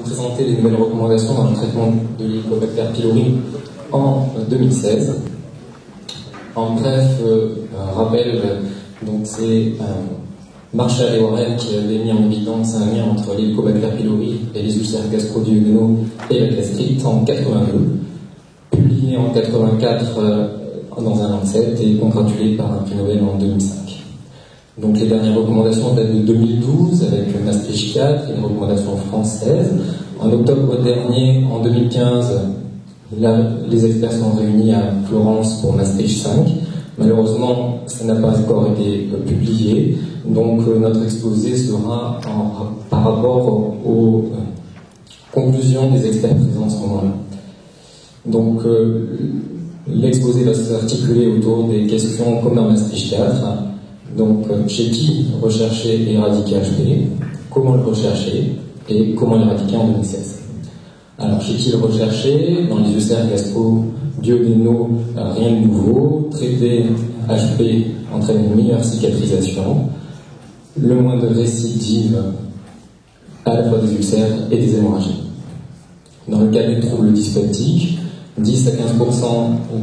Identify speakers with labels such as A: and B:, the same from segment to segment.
A: présenter les nouvelles recommandations dans le traitement de l'Helicobacter pylori en 2016. En bref, rappel, donc c'est Marshall et Warren qui avaient mis en évidence un lien entre l'Helicobacter pylori et les ulcères gastro-duodénaux et la gastrite en 82, publié en 84 dans un Lancet et congratulé par un prix Nobel en 2005. Donc les dernières recommandations datent de 2012 avec Maastricht 4 et les recommandations françaises. En octobre dernier, en 2015, les experts sont réunis à Florence pour Maastricht 5. Malheureusement, ça n'a pas encore été publié, donc notre exposé sera par rapport aux conclusions des experts présents à ce moment-là. Donc l'exposé va s'articuler autour des questions comme dans Maastricht 4. Donc chez qui rechercher et éradiquer HP, comment le rechercher et comment l'éradiquer en 2016. Alors chez qui le rechercher? Dans les ulcères gastro-duodénaux, rien de nouveau. Traiter HP entraîne une meilleure cicatrisation, le moins de récidives à la fois des ulcères et des hémorragies. Dans le cas des troubles dyspeptiques, 10 à 15%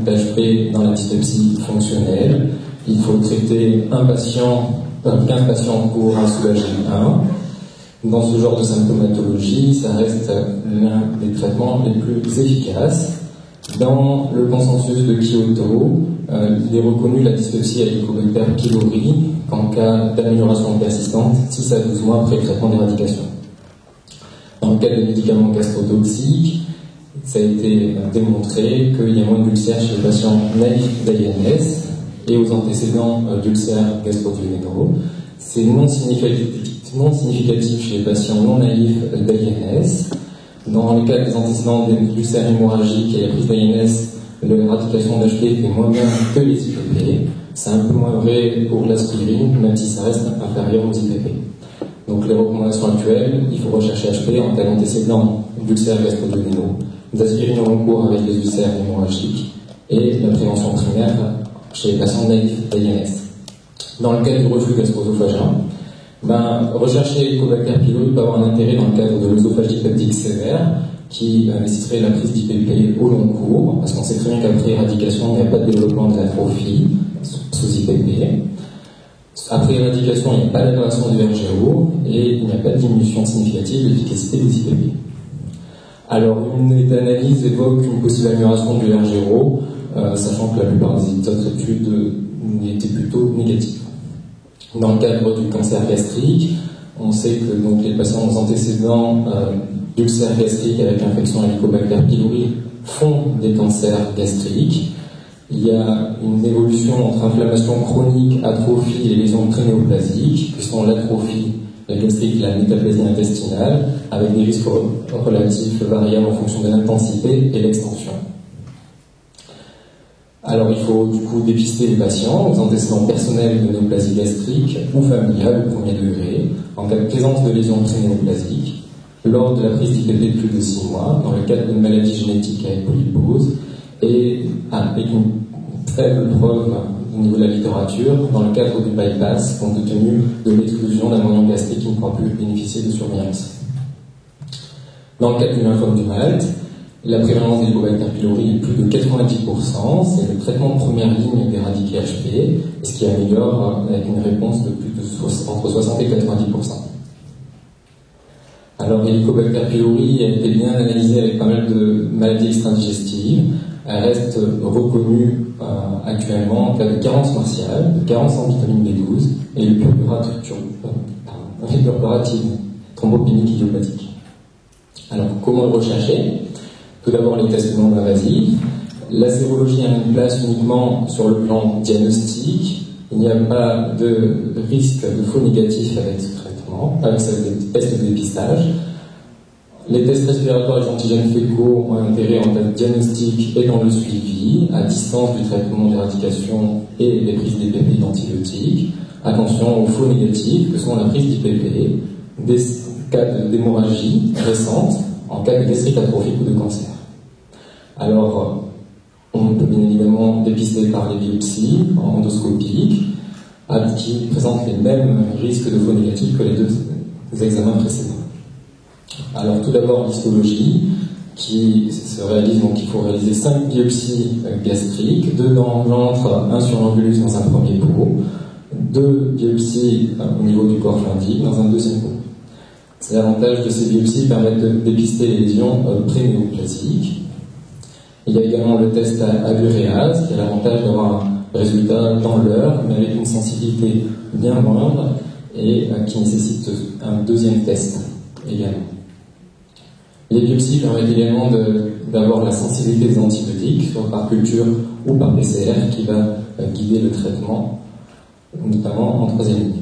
A: d'HP dans la dyspepsie fonctionnelle. Il faut traiter 15 patients pour en soulager un. Dans ce genre de symptomatologie, ça reste l'un des traitements les plus efficaces. Dans le consensus de Kyoto, il est reconnu la dyspepsie à Helicobacter pylori qu'en cas d'amélioration persistante 6 à 12 mois après le traitement d'éradication. Dans le cas des médicaments gastrotoxiques, ça a été démontré qu'il y a moins d'ulcères chez les patients naïfs d'AINS et aux antécédents d'ulcères gastro-duodénaux. C'est non significatif chez les patients non naïfs d'AINS. Dans le cas des antécédents d'ulcères hémorragiques et la prise d'AINS, l'éradication d'HP est moins bien que les IPP. C'est un peu moins vrai pour l'aspirine, même si ça reste inférieur aux IPP. Donc les recommandations actuelles, il faut rechercher HP en cas d'antécédents d'ulcères gastro-duodénaux, d'aspirine en cours avec les ulcères hémorragiques et la prévention primaire chez les patients naïfs d'AINS. Dans le cas du reflux gastro-œsophagien, rechercher Helicobacter pylori peut avoir un intérêt dans le cadre de l'œsophagie peptique sévère qui nécessiterait la prise d'IPP au long cours, parce qu'on sait très bien qu'après éradication, il n'y a pas de développement de l'atrophie sous IPP. Après éradication, il n'y a pas d'amélioration du RGO et il n'y a pas de diminution significative de l'efficacité des IPP. Alors, une méta-analyse évoque une possible amélioration du RGO, sachant que la plupart des autres études étaient plutôt négatives. Dans le cadre du cancer gastrique, on sait que donc, les patients aux antécédents d'ulcères gastriques avec infection à Helicobacter pylori font des cancers gastriques. Il y a une évolution entre inflammation chronique, atrophie et les lésions prénéoplasiques, qui sont l'atrophie, la gastrique et la métaplasie intestinale, avec des risques relatifs variables en fonction de l'intensité et l'extension. Alors il faut du coup dépister les patients aux antécédents personnels de néoplasie gastrique ou familiale au premier degré, en cas de présence de lésions prénéoplasiques, lors de la prise d'IPP de plus de 6 mois, dans le cadre d'une maladie génétique avec polypose, et avec une faible preuve au niveau de la littérature, dans le cadre du bypass, compte tenu de l'exclusion d'un moyen gastrique qui ne pourra plus bénéficier de surveillance. Dans le cadre du lymphome du Malte, la prévalence d'Helicobacter pylori est plus de 90%, c'est le traitement de première ligne d'éradiquer HP, ce qui améliore avec une réponse de plus de entre 60 et 90%. Alors, Helicobacter pylori a été bien analysée avec pas mal de maladies extra-digestives. Elle reste reconnue actuellement en cas de carence martiale, de carence en vitamine B12 et le purpurative thrombopénique idiopathique. Alors, comment le rechercher? Tout d'abord, les tests non invasifs. La sérologie a une place uniquement sur le plan diagnostique. Il n'y a pas de risque de faux négatif avec ce traitement, avec ce test de dépistage. Les tests respiratoires et les antigènes fécaux ont un intérêt en cas de diagnostic et dans le suivi, à distance du traitement d'éradication et des prises d'IPP d'antibiotiques. Attention aux faux négatifs, que sont la prise d'IPP, des cas d'hémorragie récente, en cas de gastrite atrophique ou de cancer. Alors, on peut bien évidemment dépister par les biopsies endoscopiques, qui présentent les mêmes risques de faux négatifs que les deux examens précédents. Alors tout d'abord l'histologie, qui se réalise, donc il faut réaliser 5 biopsies gastriques, 2 dans l'antre, 1 sur l'ambulus dans un premier pot, 2 biopsies au niveau du corps pharyngique dans un deuxième pot. C'est l'avantage de ces biopsies permettent de dépister les lésions prénéoplasiques. Il y a également le test à l'uréase, qui a l'avantage d'avoir un résultat dans l'heure, mais avec une sensibilité bien moindre et qui nécessite un deuxième test également. Les biopsies permettent également d'avoir la sensibilité des antibiotiques, soit par culture ou par PCR, qui va guider le traitement, notamment en troisième ligne.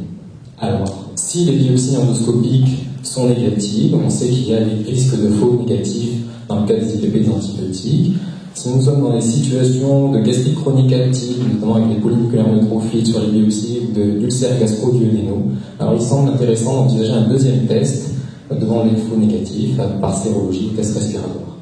A: Alors, si les biopsies endoscopiques sont négatives, on sait qu'il y a des risques de faux négatifs dans le cas des IPP des antibiotiques. Si nous sommes dans des situations de gastrite chronique active, notamment avec des polynucléaires neutrophiles sur les biopsies ou d'ulcères gastro-duodénaux, alors il semble intéressant d'envisager un deuxième test devant les faux négatifs par sérologie ou test respiratoire.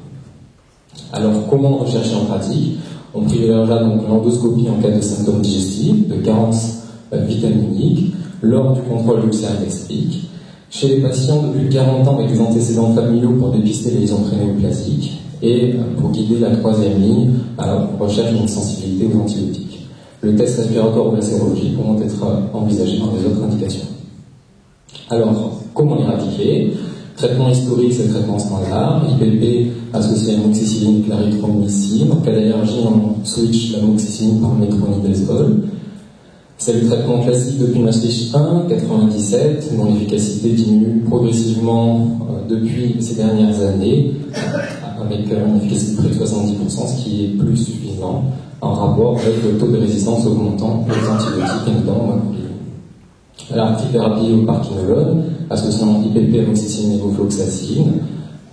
A: Alors comment rechercher en pratique? On privilégiera donc l'endoscopie en cas de symptômes digestifs, de carence vitaminique, lors du contrôle d'ulcères gastriques, chez les patients de plus de 40 ans avec des antécédents familiaux pour dépister les lésions prénéoplasiques, et pour guider la troisième ligne à la recherche d'une sensibilité aux antibiotiques. Le test respiratoire ou la sérologie pourront être envisagés dans les autres indications. Alors, comment éradiquer? Traitement historique, c'est le traitement standard. IPP associé à amoxicilline, clarithromycine. En cas d'allergie, on switch l'amoxicilline par métronidazole. C'est le traitement classique depuis Maastricht 1, 97, dont l'efficacité diminue progressivement depuis ces dernières années, avec une efficacité de près de 70%, ce qui est plus suffisant en rapport avec le taux de résistance augmentant aux antibiotiques, et notamment au macrolide. La trithérapie au parquinolone, associant IPP, amoxicilline et levofloxacine,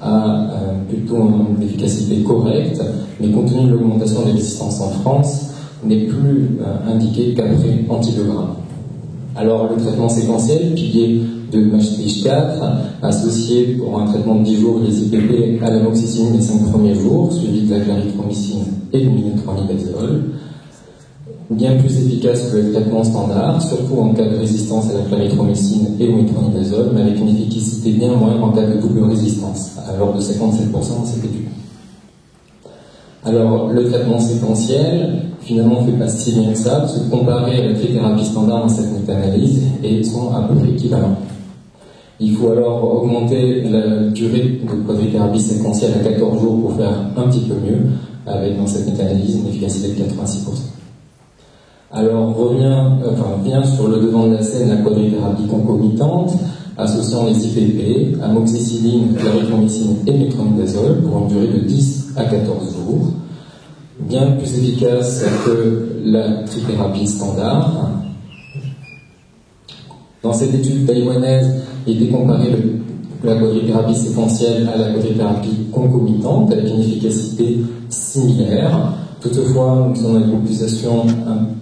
A: a plutôt une efficacité correcte, mais compte tenu de l'augmentation des résistances en France, n'est plus indiqué qu'après antibiogramme. Alors le traitement séquentiel, pilier de Maastricht 4, associé pour un traitement de 10 jours les IPP à l'amoxicilline les 5 premiers jours, suivi de la clarithromycine et du métronidazole, bien plus efficace que le traitement standard, surtout en cas de résistance à la clarithromycine et au métronidazole, mais avec une efficacité bien moindre en cas de double résistance, à l'ordre de 57% dans cette étude. Alors, le traitement séquentiel, finalement, ne fait pas si bien que ça, parce que comparé à la trithérapie standard dans cette méta-analyse, ils sont à peu près équivalents. Il faut alors augmenter la durée de quadrithérapie séquentielle à 14 jours pour faire un petit peu mieux, avec dans cette méta-analyse une efficacité de 86%. Alors, vient sur le devant de la scène la quadrithérapie concomitante, associant les IPP, amoxicilline, clarithromycine et métronidazole pour une durée de 10 à 14 jours, bien plus efficace que la trithérapie standard. Dans cette étude taïwanaise, il était comparé la quadrithérapie séquentielle à la quadrithérapie concomitante avec une efficacité similaire. Toutefois, nous sommes dans une population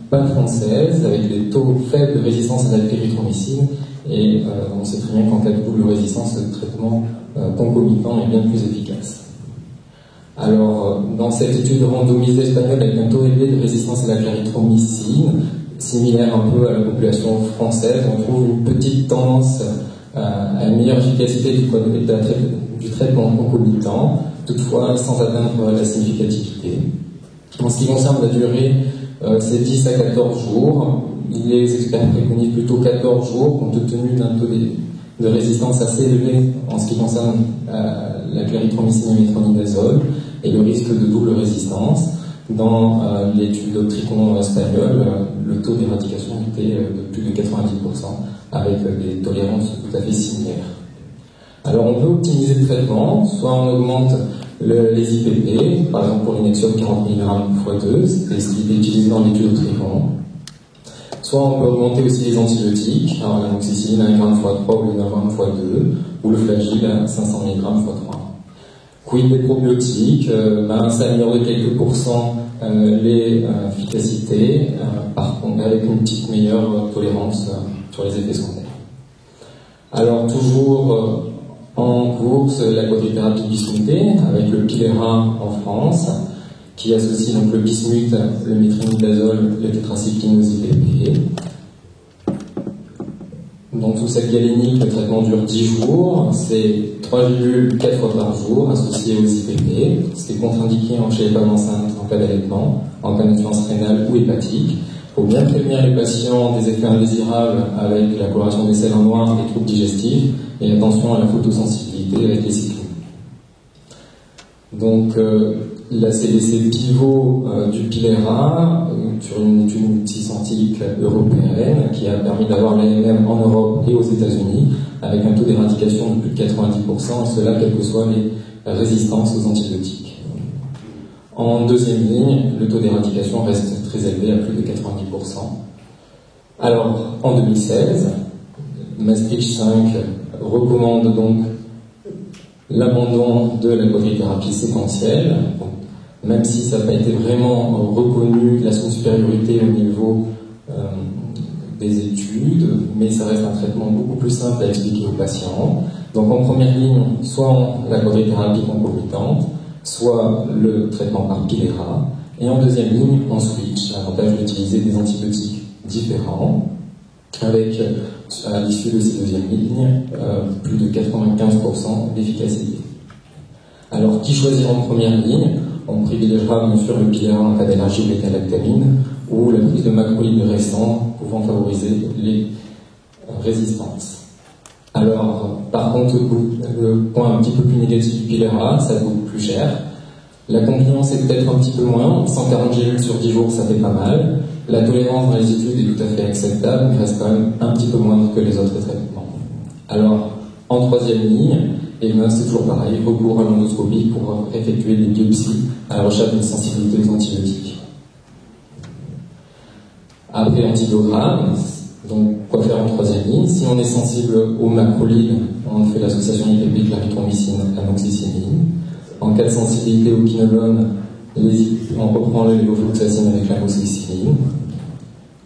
A: pas française, avec des taux faibles de résistance à la clarithromycine, et on sait très bien qu'en cas de double résistance, le traitement concomitant est bien plus efficace. Alors, dans cette étude randomisée espagnole avec un taux élevé de résistance à la clarithromycine, similaire un peu à la population française, on trouve une petite tendance à une meilleure efficacité du traitement concomitant, toutefois sans atteindre la significativité. En ce qui concerne la durée, c'est 10 à 14 jours. Les experts préconisent plutôt 14 jours, compte tenu d'un taux de résistance assez élevé en ce qui concerne la clarithromycine et métronidazole et le risque de double résistance. Dans l'étude d'Optricon espagnole, le taux d'éradication était de plus de 90%, avec des tolérances tout à fait similaires. Alors on peut optimiser le traitement, soit on augmente les IPP, par exemple pour l'Inexion 40 mg x 2, c'était ce qui était utilisé dans l'étude d'Optricon. Soit on peut augmenter aussi les antibiotiques, alors l'amoxicilline à 1 g x 3 ou 1 g x 2, ou le flagyl à 500 mg x 3. Quid des probiotiques, ça améliore de quelques pourcents l'efficacité, par contre avec une petite meilleure tolérance sur les effets secondaires. Alors toujours en course la quadrithérapie bismutée avec le Pilera en France, qui associe donc le bismuth, le métronidazole, le tétracycline aux IPP. Donc sous cette galénique, le traitement dure 10 jours, c'est 3 gélules 4 fois par jour associées aux IPP. C'est contre-indiqué chez les femmes enceintes en cas d'allaitement, en cas d'insuffisance rénale ou hépatique. Il faut bien prévenir les patients des effets indésirables avec la coloration des selles en noir et troubles digestifs, et attention à la photosensibilité avec les cyclines. Donc là, c'est l'essai pivot du Pilera sur une étude multicentrique européenne qui a permis d'avoir l'AMM en Europe et aux États-Unis avec un taux d'éradication de plus de 90%, et cela quelles que soient les résistances aux antibiotiques. En deuxième ligne, le taux d'éradication reste très élevé à plus de 90%. Alors, en 2016, Maastricht 5 recommande donc l'abandon de la quadrithérapie séquentielle, même si ça n'a pas été vraiment reconnu, la supériorité au niveau des études, mais ça reste un traitement beaucoup plus simple à expliquer aux patients. Donc en première ligne, soit la quadrithérapie concomitante, soit le traitement par Pilera, et en deuxième ligne, en switch, l'avantage d'utiliser des antibiotiques différents, avec, à l'issue de ces deuxièmes lignes, plus de 95% d'efficacité. Alors, qui choisir en première ligne? On privilégiera bien sûr le Pilera en cas d'allergie bêta-lactamine ou la prise de macrolides récents pouvant favoriser les résistances. Alors, par contre, le point un petit peu plus négatif du Pilera, ça coûte plus cher. La compliance est peut-être un petit peu moins, 140 gélules sur 10 jours, ça fait pas mal. La tolérance dans les études est tout à fait acceptable, mais reste quand même un petit peu moindre que les autres traitements. Alors, en troisième ligne, et bien c'est toujours pareil, recours à l'endoscopie pour effectuer des biopsies à la recherche d'une sensibilité aux antibiotiques. Après antibiogramme, donc quoi faire en troisième ligne? Si on est sensible aux macrolides, on fait l'association IPP clarithromycine amoxicilline. En cas de sensibilité au quinolone, on reprend le levofloxacine avec l'amoxicilline.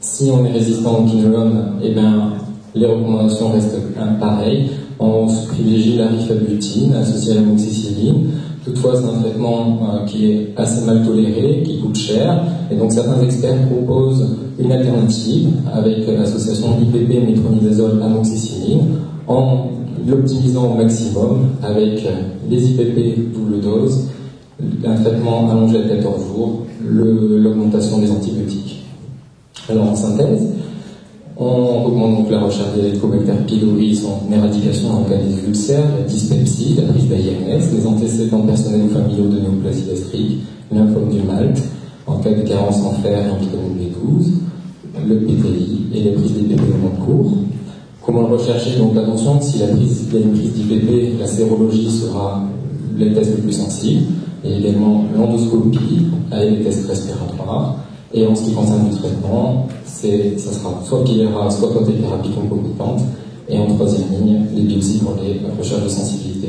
A: Si on est résistant au quinolone, eh bien, les recommandations restent pareilles. On privilégie la rifabutine associée à l'amoxicilline. Toutefois, c'est un traitement qui est assez mal toléré, qui coûte cher, et donc certains experts proposent une alternative avec l'association IPP métronidazole amoxicilline en l'optimisant au maximum avec les IPP double dose, un traitement allongé à 14 jours, l'augmentation des antibiotiques. Alors en synthèse, on recommande donc la recherche des Helicobacter pylori, son éradication en cas des ulcères, la dyspepsie, la prise d'AINS, les antécédents personnels ou familiaux de néoplasie gastrique, lymphome du Malte, en cas de carence en fer et en vitamine B12, le PTI et les prises d'IPP au long cours. Comment le rechercher? Donc attention, si il y a une prise d'IPP, la sérologie sera les tests les plus sensibles, et également l'endoscopie avec les tests respiratoires. Et en ce qui concerne le traitement, ça sera soit Pilera, soit quadrithérapie concomitante, et en troisième ligne, les biopsies pour les recherches de sensibilité